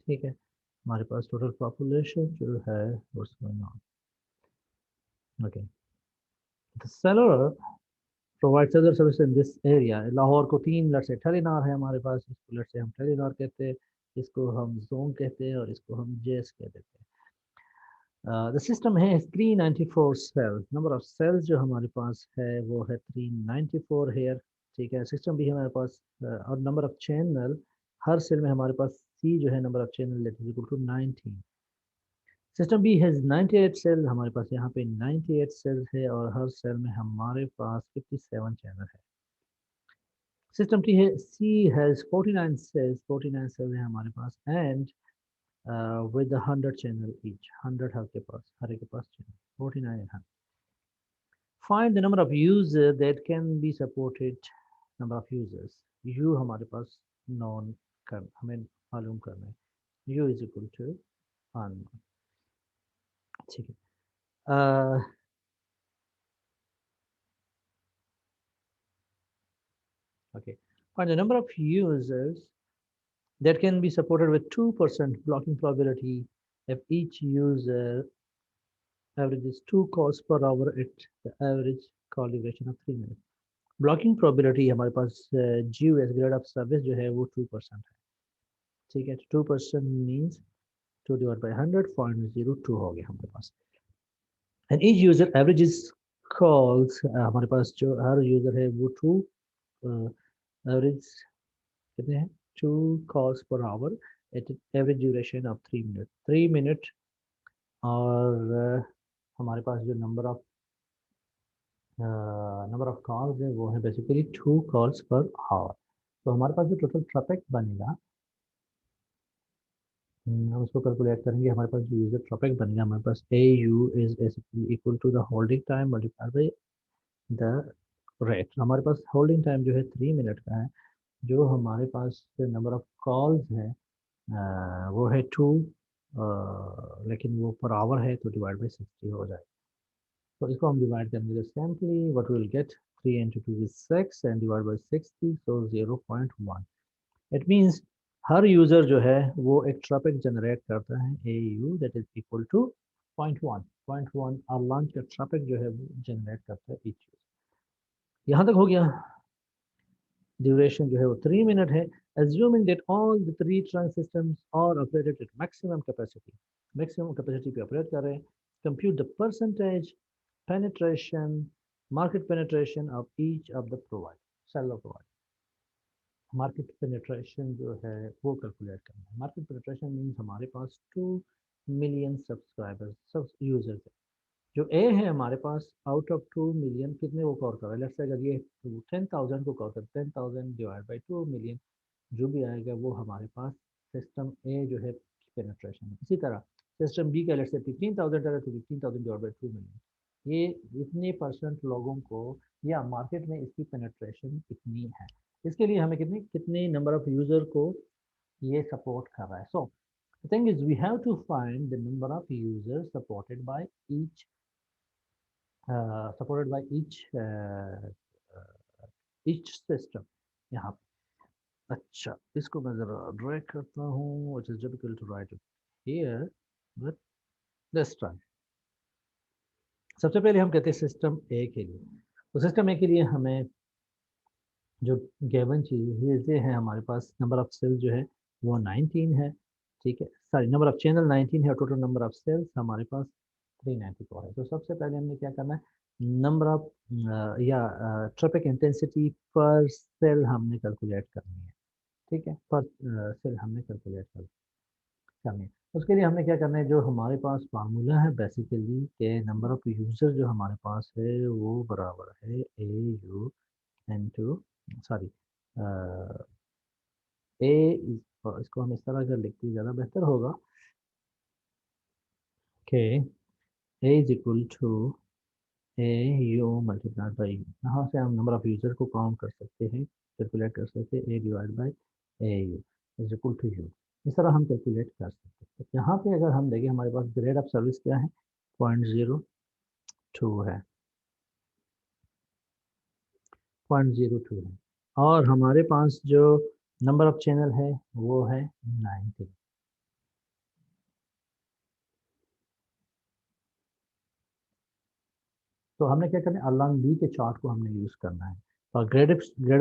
ठीक है, हमारे पास total population जो है what's going on? Okay, the cellular provide other service in this area. Lahore को तीन लट से टेलीनॉर है हमारे पास, इसको लट से हम टेलीनॉर कहते हैं, इसको हम जोन कहते हैं और इसको हम जेएस कह देते हैं। द सिस्टम है 394 सेल, नंबर ऑफ सेल्स जो हमारे पास है वो है 394 हेयर। ठीक है, सिस्टम भी है हमारे पास, और नंबर ऑफ चैनल हर सेल में हमारे पास सी जो है number of channel that is equal to 19। System B has 98 cell, हमारे पास यहाँ पे 98 सेल है और हर सेल में हमारे पास 57 चैनल है। सिस्टम टी है सी हैज 49 सेल्स, 49 सेल है हमारे पास, एंड विद 100 चैनल ईच, 100 हर एक के पास channel 49 and 100। Find the number of user that can be supported, number of users you हमारे पास नॉन कर हमें मालूम करना है, यू इज इक्वल टू 1। ठीक है, okay, find the number of users that can be supported with 2% blocking probability if each user averages 2 calls per hour at the average call duration of 3 minutes। Blocking probability हमारे पास GUS grade of service जो है वो 2% है। ठीक है, 2% means 2 divide by 100.02 हो गया हमारे पास। And each user averages calls, हमारे पास जो हर यूजर है वो 2 एवरेज कितने हैं, 2 calls per hour at average duration of 3 minutes, 3 minute. और हमारे पास जो नंबर ऑफ कॉल्स है वो है बेसिकली 2 calls per hour। तो हमारे पास जो टोटल ट्रैफिक बनेगा, हम उसको कैलकुलेट करेंगे। हमारे पास जो यूजर ट्रैफिक बनेगा, हमारे पास AU is basically equal to the holding time multiplied by the rate. हमारे पास होल्डिंग टाइम जो है 3 मिनट का है, जो हमारे पास नंबर ऑफ कॉल्स है वो है 2, लेकिन वो पर आवर है तो डिवाइड बाई 60 हो जाए। तो इसको हम डिवाइड करेंगे, simply what will get 3 into 2 is 6 and divided by 60, so 0.1। It means हर यूज़र जो है वो एक ट्रैफिक जनरेट करता है AU that is equal to 0.1 और लॉन्च का ट्रैफिक जो है वो जनरेट करता है ईच यूज़र। यहाँ तक हो गया। ड्यूरेशन जो है वो 3 मिनट है। assuming that all the 3 trunk systems are operated at maximum capacity पे ऑपरेट कर रहे हैं, compute the percentage penetration market penetration of each of the cellular provider। Market penetration जो है वो कैलकुलेट करना है। मार्केट पेनिट्रेशन मीन्स हमारे पास 2 मिलियन सब्सक्राइबर्स सब यूजर्स है। जो ए है हमारे पास आउट ऑफ 2 मिलियन कितने वो कवर कर रहा है। लेट्स से अगर ये 10,000 को कवर कर 10,000 डिवाइड बाई 2 मिलियन जो भी आएगा वो हमारे पास सिस्टम ए जो है पेनिट्रेशन है। इसी तरह सिस्टम बी का लेट्स से 15,000 है तो 15,000 डिवाइड बाई 2 मिलियन ये इतने परसेंट लोगों को या मार्केट में इसकी पेनिट्रेशन कितनी है। इसके लिए हमें कितने कितने नंबर ऑफ यूजर को ये सपोर्ट कर रहा है। So the thing is we have to find the number of users supported by each system यहाँ पे। अच्छा इसको मैं ज़रा ड्रैग करता हूँ it is difficult to write it here but let's try. सबसे पहले हम कहते हैं सिस्टम ए के लिए। तो सिस्टम ए के लिए हमें जो गिवन चीज़ें हैं हमारे पास नंबर ऑफ सेल्स जो है वो 19 है। ठीक है सॉरी नंबर ऑफ चैनल 19 है और टोटल नंबर ऑफ सेल्स हमारे पास 394 है। तो सबसे पहले हमने क्या करना है नंबर ऑफ या ट्रैफिक इंटेंसिटी पर सेल हमने कैलकुलेट करनी है। ठीक है पर सेल हमने कैलकुलेट करनी है। उसके लिए हमने क्या करना है जो हमारे पास फार्मूला है बेसिकली के नंबर ऑफ यूजर जो हमारे पास है वो बराबर है ए यू एन टू सॉरी ए इसको हम इस तरह अगर लिखते ज़्यादा बेहतर होगा कि A is equal to A U multiplied by U. यहाँ से हम नंबर ऑफ यूज़र को काउंट कर सकते हैं कैलकुलेट कर सकते हैं A divide by A U is equal to U. इस तरह हम कैलकुलेट कर सकते हैं। तो यहाँ पे अगर हम देखें हमारे पास ग्रेड ऑफ सर्विस क्या है 0.02 है 0.02 है और हमारे पास जो नंबर ऑफ चैनल है वो है 90। तो हमने क्या करना है अलॉन्ग बी के चार्ट को हमने यूज करना है। For grade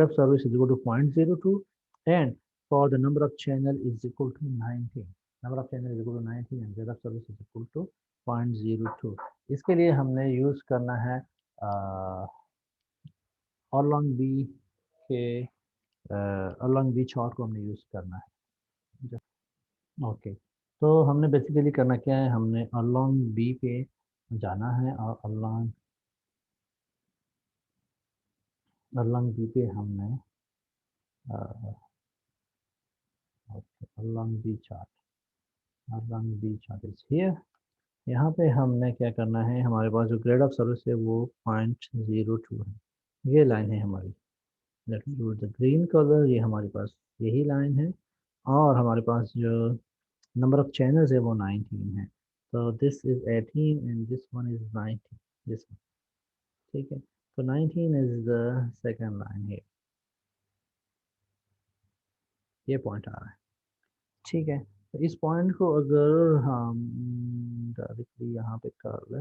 of service is equal to 0.02 and for the number of channel is equal to 19। Number of channel is equal to 19 and grade of service is equal to 0.02। इसके लिए हमने use करना है Erlang B के Erlang B chart को हमने use करना है। ओके तो हमने बेसिकली करना क्या है हमने अलॉन्ग बी पे जाना है और अलॉन्ग बी पे हमने along B chart is here। यहाँ पे हमने क्या करना है हमारे पास जो ग्रेड ऑफ सर्विस है वो 0.02 है। ये लाइन है हमारी let's do the green colour ये हमारे पास यही लाइन है और हमारे पास जो नंबर ऑफ चैनल्स है वो 19 है। तो this is 18 and this one is 19 this one. ठीक है तो 19 इज द सेकंड लाइन है ये पॉइंट आ रहा है। ठीक है तो इस पॉइंट को अगर हम डायरेक्टली यहाँ पे कर ले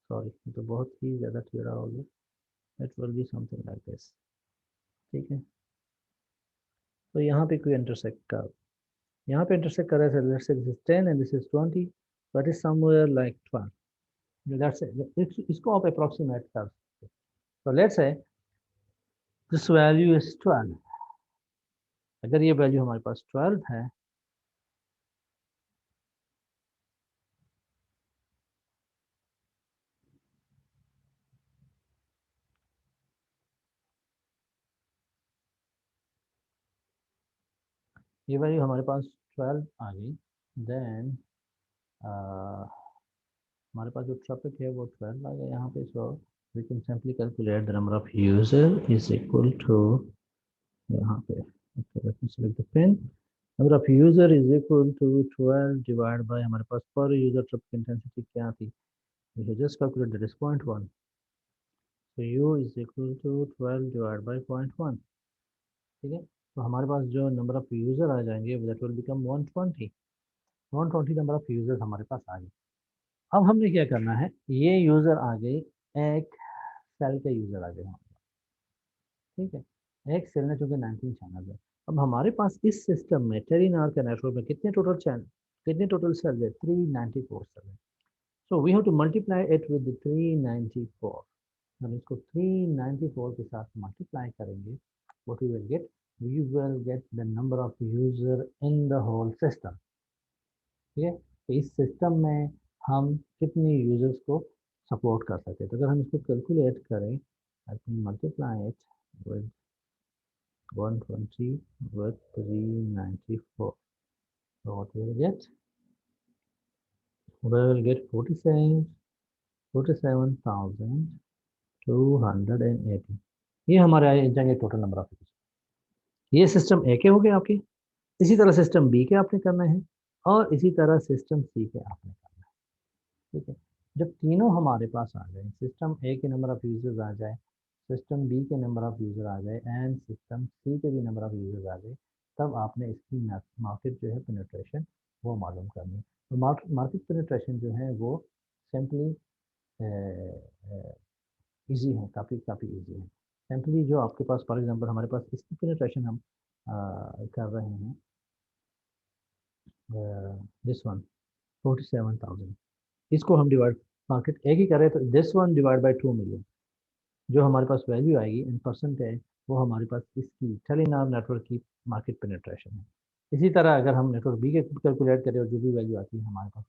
सॉरी तो बहुत ही ज़्यादा टेढ़ा हो गया it will be something like this. ठीक है तो यहाँ पे कोई इंटरसेक्ट कर यहाँ पे इंटरसेक्ट कर रहे थे let's say this is 10 and this is 20 that is somewhere like 12 that's इसको आप अप्रोक्सीमेट कर सकते तो let's say this value is 12। अगर ये वैल्यू हमारे पास 12 है ये वैल्यू हमारे पास 12 आ गई देन हमारे पास जो ट्रैफिक है वो 12 आ गया यहाँ पे। So we can simply calculate the number of user is equal to यहाँ पे select the pen number of user is equal to 12 divide by हमारे पास पर यूजर ट्रैफिक इंटेंसिटी क्या थी we just calculate that is 0.1 so u is equal to 12 divided by 0.1। ठीक है तो हमारे पास जो नंबर ऑफ यूजर आ जाएंगे that will become 120 number of users हमारे पास आ गए। अब हमने क्या करना है ये यूजर आ गए एक सेल के यूजर आ गए हमारे पास। ठीक है एक सेल में चूंकि 19 चैनल है। अब हमारे पास इस सिस्टम में टेलीनॉर के नेटवर्क में कितने टोटल चैनल कितने टोटल सेल है 394 सेल है। So we have to multiply it with 394। हम इसको 394 के साथ मल्टीप्लाई करेंगे what we will get we will get the number of user in the whole system. ठीक है, तो इस सिस्टम में हम कितने यूजर्स को सपोर्ट कर सकते हैं। तो अगर हम इसको कैलकुलेट करें, I think multiply it with 120 with 394, so what we will get? We will get 47,280। ये हमारे आ जाएंगे टोटल नंबर ऑफ यूजर्स। ये सिस्टम ए के हो गए आपके, इसी तरह सिस्टम बी के आपने करना है, और इसी तरह सिस्टम सी के आपने करना है। ठीक है, जब तीनों हमारे पास आ जाए, सिस्टम ए के नंबर ऑफ यूजर्स आ जाए, सिस्टम बी के नंबर ऑफ यूजर आ जाए, एंड सिस्टम सी के भी नंबर ऑफ यूजर्स आ जाए, तब आपने इसकी मार्केट जो है पेनिट्रेशन वो मालूम करनी है। तो मार्केट पेनिट्रेशन जो है वो सिंपली इजी है, काफ़ी काफ़ी इजी है। सिंपली जो आपके पास फॉर एग्जांपल हमारे पास इसकी पेनिट्रेशन हम कर रहे हैं, दिस वन 47,000, इसको हम डिवाइड मार्केट एक ही कर रहे हैं, तो this one divide by 2 million जो हमारे पास वैल्यू आएगी इन परसेंट है, वो हमारे पास इसकी टेलीनॉर नेटवर्क की मार्केट पेनिट्रेशन है। इसी तरह अगर हम नेटवर्क बी के कैलकुलेट करें और जो भी वैल्यू आती है हमारे पास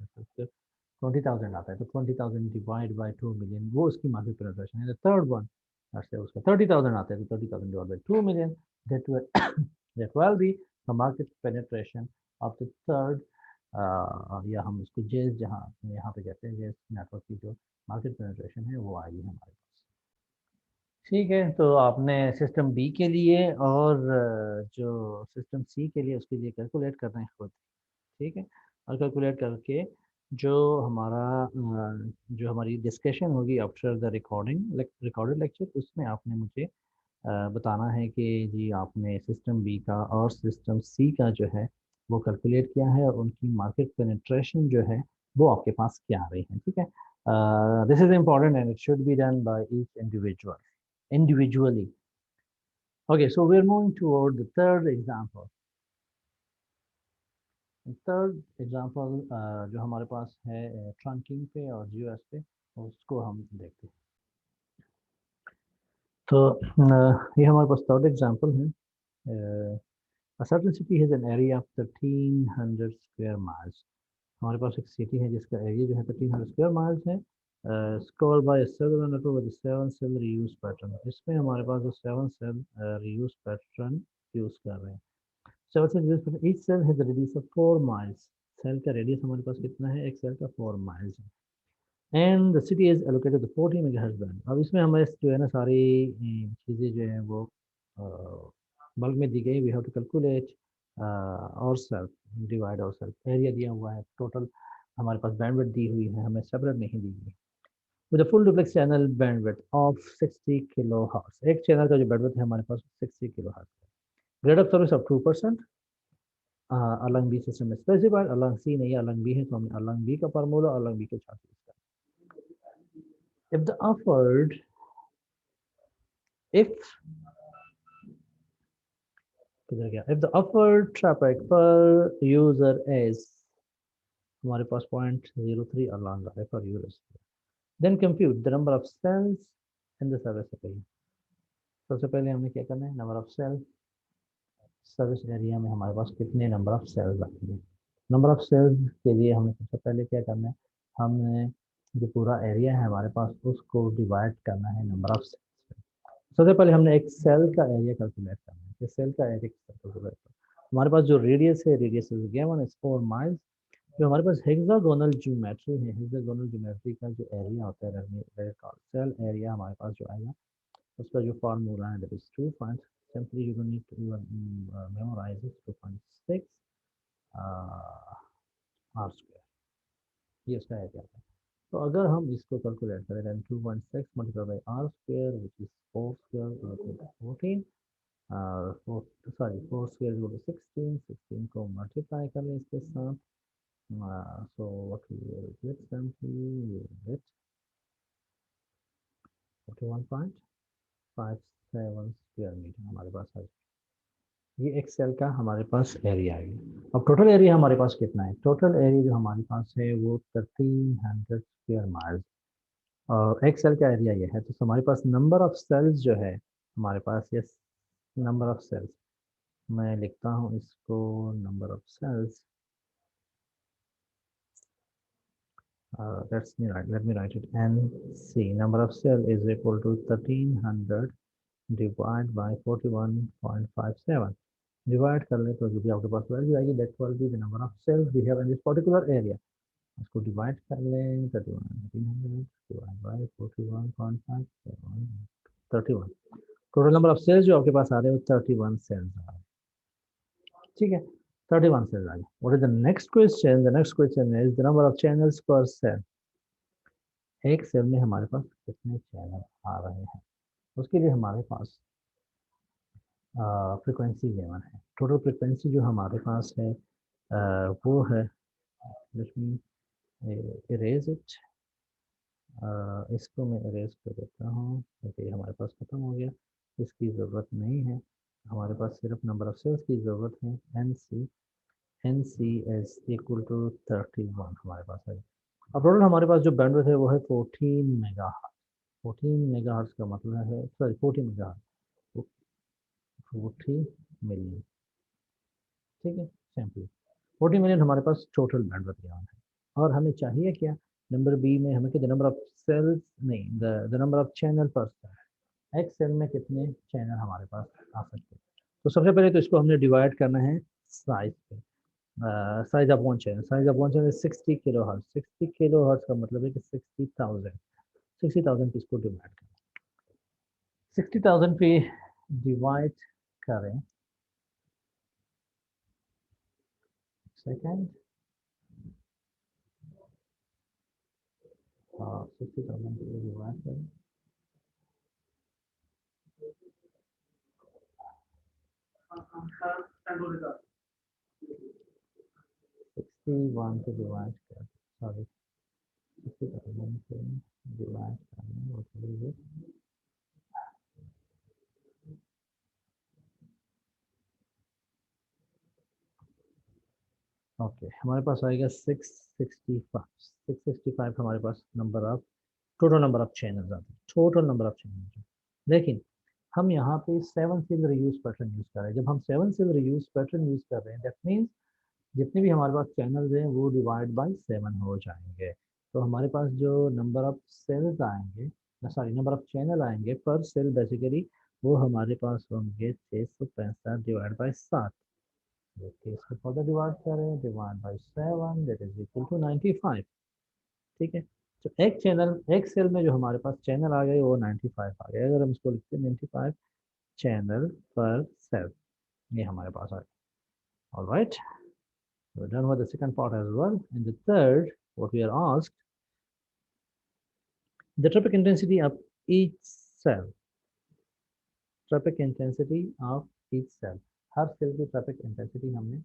20,000 आता है, तो 20,000 डिवाइड बाई 2 मिलियन वो उसकी मार्केट पेनिट्रेशन है। थर्ड वन से उसका 30,000 आता है, तो 30,000 divide by 2 million, that will be the market penetration of the third, या हम उसको जेस जहाँ यहाँ पे कहते हैं जेस नेटवर्क की जो मार्केट पेनिट्रेशन है वो आएगी हमारे पास। ठीक है, तो आपने सिस्टम बी के लिए और जो सिस्टम सी के लिए उसके लिए कैलकुलेट करना है खुद। ठीक है, और कैलकुलेट करके जो हमारा जो हमारी डिस्कशन होगी आफ्टर द रिकॉर्डेड लेक्चर, उसमें आपने मुझे बताना है कि जी आपने सिस्टम बी का और सिस्टम सी का जो है वो कैलकुलेट किया है और उनकी मार्केट पेनिट्रेशन जो है वो आपके पास क्या आ रही है। ठीक है, this is important and it should be done by each individually. Okay, so we're moving toward the third example. Third example जो हमारे पास है ट्रंकिंग पे और जीओएस पे, उसको हम देखते हैं। तो ये हमारे पास थर्ड एग्जाम्पल है। A certain city has an area of 1300 square miles. हमारे पास एक सिटी है जिसका एरिया जो है 1300 स्क्वायर माइल्स है, score by cellular network with 7 cell reuse pattern. इसमें हमारे पास जो 7 सेल रीयूज पैटर्न यूज कर रहे हैं। 7 cell reuse pattern, each cell has radius of 4 miles. Cell का रेडियस हमारे पास कितना है, एक सेल का 4 माइल्स है, and the city is allocated the 40 megahertz band. अब इसमें हमें जो है ना सारी चीज़ें जो है वो बल्क में दी गई। वी हैव टू कैलकुलेट और सेल्फ, डिवाइड और सेल्फ, एरिया दिया हुआ है, टोटल हमारे पास बैंडविड्थ दी हुई है, हमें सेपरेट नहीं दी हुई। With a full duplex channel bandwidth of 60 kilohertz, एक चैनल का जो बैंडविड्थ है हमारे पास 60 किलो हर्ट्ज है। Grade of service of 2%, Erlang B system में स्पेसिफाइड, अलंग सी नहीं है, अलंग बी है, तो हमने अलंग बी का फार्मूला अलंग बी के साथ यूज किया। if the offered if if the offered traffic per user is हमारे पास 0.03 along है per user, then compute the number of cells in the service area। सबसे पहले हमने क्या करना है, number of cell, service area में हमारे पास कितने नंबर ऑफ सेल्स आती है। नंबर ऑफ सेल्स के लिए हमें सबसे पहले क्या करना है, हमने जो पूरा एरिया है हमारे पास उसको डिवाइड करना है नंबर ऑफ सेल्स। सबसे पहले हमने एक सेल का एरिया कैलकुलेट करना है कि सेल का एरिया कैलकुलेट करना। हमारे पास जो रेडियस है, radius is given is 4 miles. जो हमारे पास हेक्सागोनल ज्योमेट्री है, हेक्सागोनल ज्योमेट्री का जो एरिया होता है सेल एरिया हमारे पास जो आएगा उसका जो फार्मूला है that is 2 point, simply you need to memorise it, 2.6 R square, ये उसका एरिया है। तो अगर हम इसको कैलकुलेट करें then 2.6 multiplied by r square which is 4 square equal to 14, 4 square equal to 16, 16 को मल्टीप्लाई कर लें इसके साथ, so what we will get simply we will get 41.57 square metre हमारे पास है। ये एक सेल का हमारे पास एरिया है। अब टोटल एरिया हमारे पास कितना है, टोटल एरिया जो हमारे पास है वो 1300 स्क्वायर माइल्स, और एक सेल का एरिया ये है, तो हमारे पास नंबर ऑफ सेल्स जो है हमारे पास, ये नंबर ऑफ सेल्स मैं लिखता हूँ इसको number of cells, let me write it, NC number of cell is equal to 1300 divide by 41.57। Divide कर ले तो जो भी आपके पास वैल्यू आएगी that will be the number of cells we have in this particular area. इसको divide कर लें 1300 divide by 41.57 31। Total number of cells जो आपके पास आ रहे हैं वो 31 सेल्स आ रहे हैं। ठीक है, 31 सेल्स आ गए। What is the next question? The next question is the number of channels पर सेल। एक सेल में हमारे पास कितने चैनल आ रहे हैं, उसके लिए हमारे पास फ्रीक्वेंसी गिवन है। टोटल फ्रीक्वेंसी जो हमारे पास है वो है, लेट मी इरेज इट, इसको मैं इरेज कर देता हूँ क्योंकि हमारे पास ख़त्म हो गया, इसकी ज़रूरत नहीं है। हमारे पास सिर्फ नंबर ऑफ सेल्स की ज़रूरत है। N C is equal to 31 हमारे पास है। अब टोटल हमारे पास जो बैंडविड्थ है वो है 14 मेगाहर्ट्ज़। 14 मेगाहर्ट्ज़ का मतलब है, सॉरी 40 मेगाहर्ट्ज़, 40 मिलियन। ठीक है, सिंपली 40 मिलियन हमारे पास टोटल बैंडविड्थ गिवन है। और हमें चाहिए क्या? नंबर बी में हमें द नंबर ऑफ सेल्स, नहीं, द नंबर ऑफ चैनल पर सेल। एक सेल में कितने चैनल हमारे पास आ सकते हैं? तो सबसे पहले तो इसको हमने डिवाइड करना है साइज पे। Size upon channel, size upon channel 60 kilo hertz. 60 kilo hertz का मतलब है कि 60,000। 60,000 की इसको डिवाइड करें, 60,000 पे डिवाइड करें, सेकेंड, 60,000 पे डिवाइड करें, 61 से डिवाइड कर, सॉरी 60,000 से डिवाइड करना, ओके हमारे पास आएगा 665। 665 हमारे पास number of, total number of channels आते हैं, टोटल नंबर ऑफ चैनल्स। लेकिन हम यहाँ पे 7 सेल रीयूज पैटर्न यूज कर रहे हैं। जब हम 7 सेल रीयूज पैटर्न यूज कर रहे हैं दैट मीन्स जितने भी हमारे पास चैनल्स हैं वो डिवाइड बाय 7 हो जाएंगे। तो हमारे पास जो नंबर ऑफ सेल्स आएंगे, सॉरी नंबर ऑफ चैनल आएंगे पर सेल बेसिकली, वो हमारे पास होंगे 665 डिवाइड बाय 7। इसको फर्दर डिवाइड करें, divide by 7 that is equal to 95। ठीक है, तो एक चैनल, एक सेल में जो हमारे पास चैनल आ गए वो 95 आ गए। अगर हम इसको लिखते हैं 95 चैनल पर सेल, ये हमारे पास आ गया। Alright, we're done with the second part as well. In the third, what we are asked, the tropic intensity of each cell, tropic intensity of each cell, हर सेल की ट्रैफिक इंटेंसिटी हमने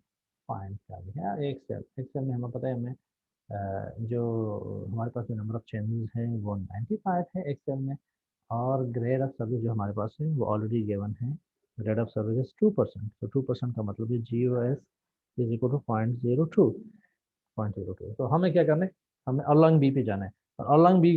find करनी है। एक cell में हमें पता है, हमें जो हमारे पास जो नंबर ऑफ चैनल्स हैं वो 95 है एक सेल में, और ग्रेड ऑफ सर्विस जो हमारे पास है वो ऑलरेडी गिवन है। Grade of service is 2%। तो 2% का मतलब है GOS इज इक्वल टू 0.02। तो हमें क्या करना है, हमें अलोंग बी पे जाना है, और अलोंग बी